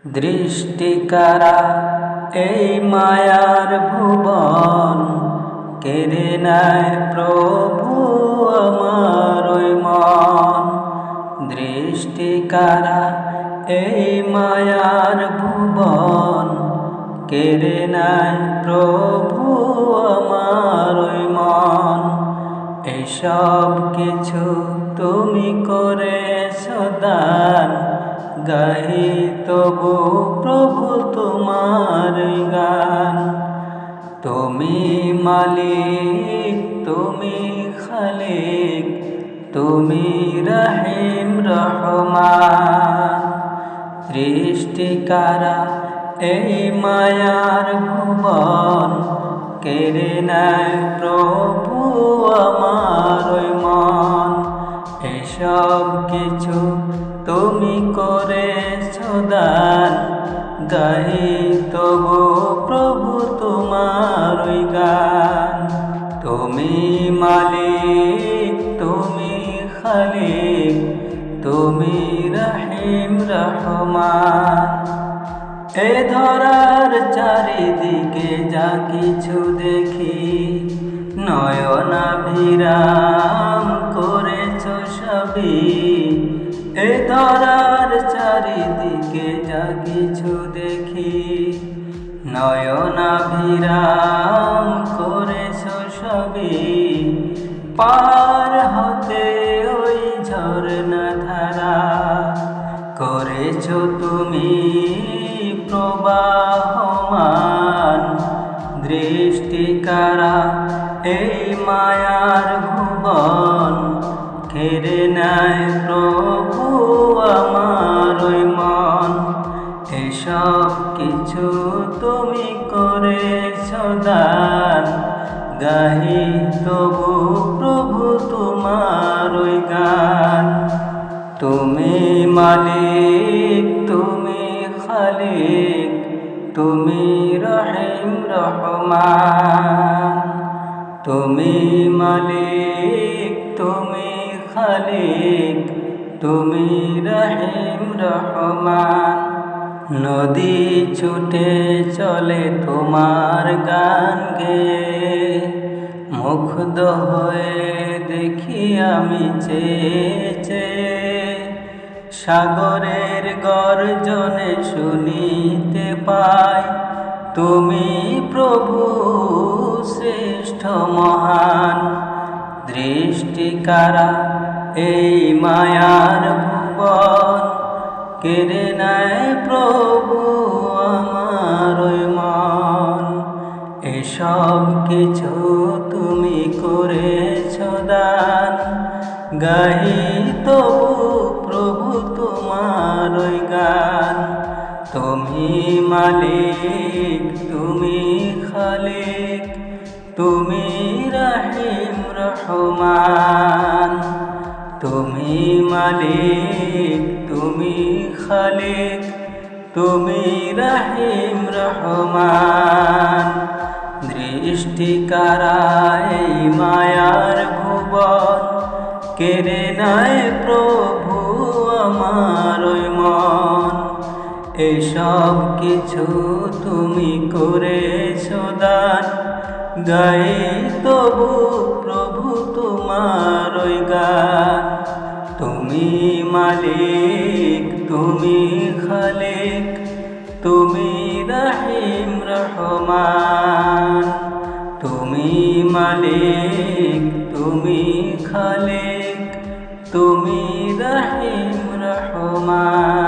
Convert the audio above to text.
দৃষ্টিকারা এই মায়ার ভুবন কেড়ে নেয় প্রভু আমার মন। দৃষ্টিকারা এই মায়ার ভুবন কেড়ে নেয় প্রভু আমার মন। এসব কিছু তুমি করেছো দান, গাহি তবু প্রভু তোমার গান। তুমি মালিক, তুমি খালিক, তুমি রহিম রহমান। সৃষ্টিকারা এই মায়ার ভুবন কেড়ে নেয় প্রভু আমার মন। এসব কিছু তুমি করেছো দান, গাহি তবু প্রভু তোমার গান। তুমি মালিক, তুমি খালিক, তুমি রহিম রহমান। এ ধরার চারিদিকে যা কিছু দেখি, নয়নাভিরাম করেছো সবই। এ ধরার চারিদিকে যা কিছু দেখি, নয়নাভিরাম করেছো সবই। পার হতে ওই ঝরনা ধারা করেছো তুমি প্রবাহমান। দৃষ্টিকারা এই মায়ার ভুবন কেড়ে নেয় প্রভু আমার মন। এসব কিছু তুমি করেছো দান, গাহি তবু প্রভু তোমার গান। তুমি মালিক, তুমি খালিক, তুমি রহিম রহমান। তুমি মালিক, তুমি খালিক, তুমি রহিম রহমান। নদী ছুটে চলে তোমার গান গেয়ে, মুগ্ধ হয়ে দেখি আমি চেয়ে। সাগরের গর্জনে শুনিতে পাই, তুমি প্রভু শ্রেষ্ঠ মহান। দৃষ্টিকারা এই মায়ার ভুবন কেড়ে নেয় প্রভু আমার মন। এসব কিছু তুমি করেছো দান, গাহি তবু প্রভু তোমার গান। তুমি মালিক, তুমি খালিক, তুমি রহিম রহমান। তুমি মালিক, তুমি খালিক, তুমি রহিম রহমান। দৃষ্টিকারা এই মায়ার ভুবন কেড়ে নেয় প্রভু আমার মন। এসব কিছু তুমি করেছো দান, গাই তবু প্রভু তোমার গান। তুমি মালিক, তুমি খালিক, তুমি রহিম রহমান। তুমি মালিক, তুমি খালিক, তুমি রহিম রহমান।